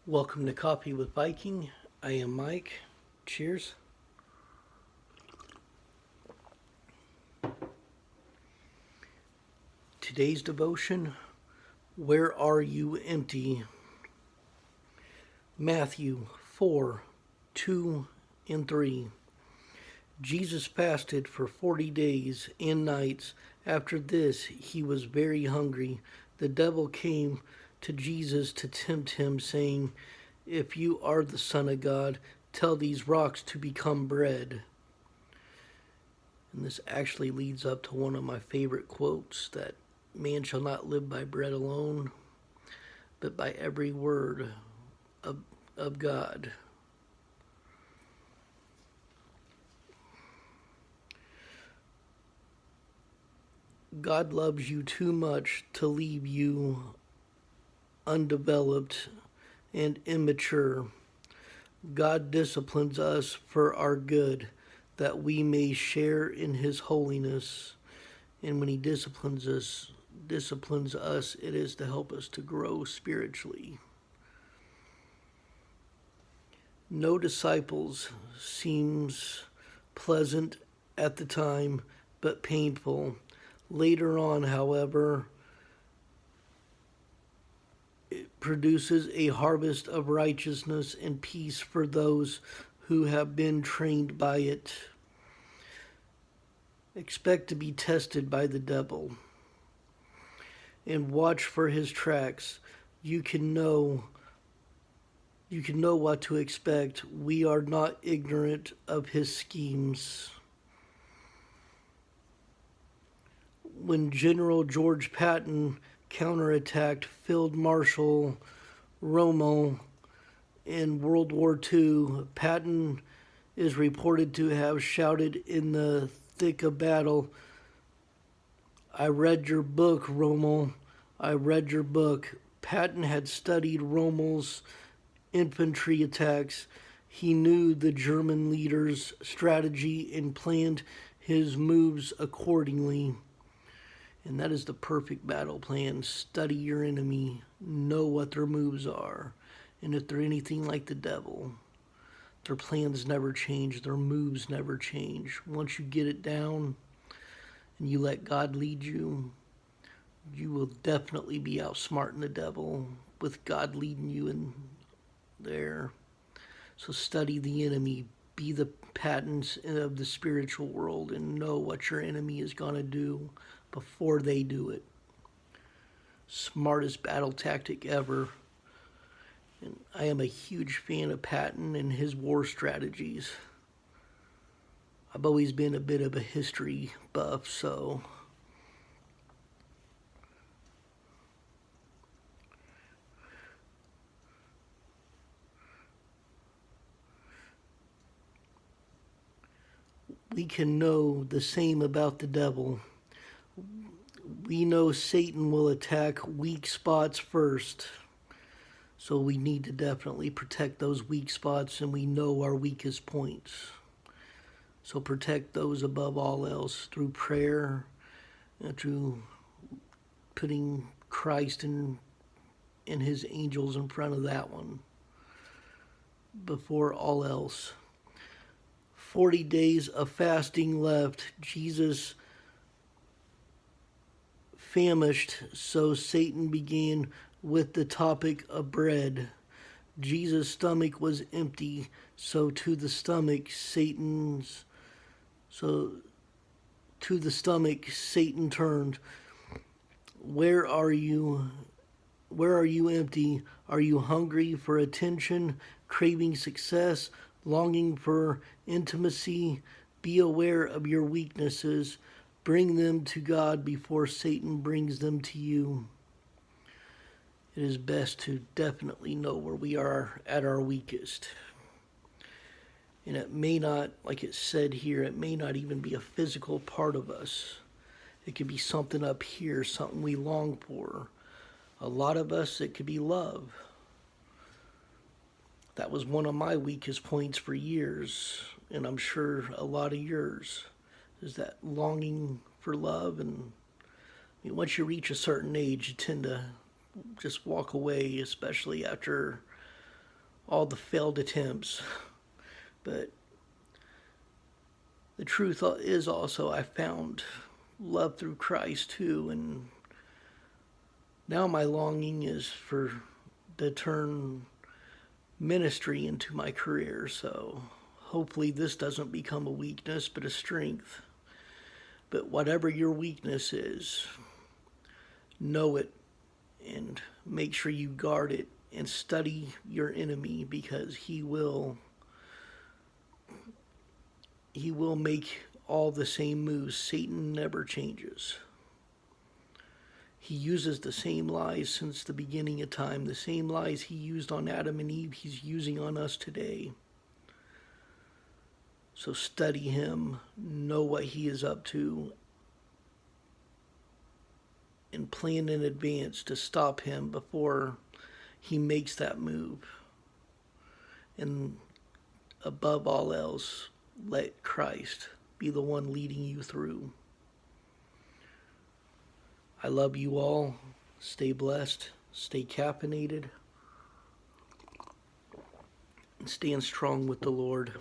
Welcome to Coffee with Viking. I am Mike. Cheers. Today's devotion, Where Are You Empty? Matthew 4, 2 and 3. Jesus fasted for 40 days and nights. After this, he was very hungry. The devil came to Jesus to tempt him, saying, "If you are the Son of God, tell these rocks to become bread." And this actually leads up to one of my favorite quotes, that man shall not live by bread alone, but by every word of God. God loves you too much to leave you undeveloped and immature. God disciplines us for our good, that we may share in his holiness. And when he disciplines us, it is to help us to grow spiritually. No disciples seems pleasant at the time, but painful. Later on, however, it produces a harvest of righteousness and peace for those who have been trained by it. Expect to be tested by the devil and watch for his tracks. You can know what to expect. We are not ignorant of his schemes. When General George Patton counterattacked Field Marshal Rommel in World War II, Patton is reported to have shouted in the thick of battle, "I read your book, Rommel. I read your book." Patton had studied Rommel's infantry attacks. He knew the German leader's strategy and planned his moves accordingly. And that is the perfect battle plan. Study your enemy, know what their moves are. And if they're anything like the devil, their plans never change, their moves never change. Once you get it down and you let God lead you, you will definitely be outsmarting the devil with God leading you in there. So study the enemy, be the patents of the spiritual world, and know what your enemy is going to do before they do it. Smartest battle tactic ever. And I am a huge fan of Patton and his war strategies. I've always been a bit of a history buff, so we can know the same about the devil. We know Satan will attack weak spots first. So we need to definitely protect those weak spots, and we know our weakest points. So protect those above all else through prayer and through putting Christ and his angels in front of that one before all else. 40 days of fasting left. Jesus famished, so Satan began with the topic of bread. Jesus' stomach was empty, so to the stomach Satan turned. Where are you? Where are you empty? Are you hungry for attention, craving success, longing for intimacy? Be aware of your weaknesses. Bring them to God before Satan brings them to you. It is best to definitely know where we are at our weakest. And it may not, like it said here, it may not even be a physical part of us. It could be something up here, something we long for. A lot of us, it could be love. That was one of my weakest points for years, and I'm sure a lot of yours, is that longing for love. And once you reach a certain age, you tend to just walk away, especially after all the failed attempts. But the truth is also I found love through Christ too, and now my longing is to turn ministry into my career. So hopefully this doesn't become a weakness but a strength. But whatever your weakness is, know it and make sure you guard it and study your enemy, because he will make all the same moves. Satan never changes. He uses the same lies since the beginning of time. The same lies he used on Adam and Eve, he's using on us today. So study him, know what he is up to, and plan in advance to stop him before he makes that move. And above all else, let Christ be the one leading you through. I love you all. Stay blessed. Stay caffeinated. And stand strong with the Lord.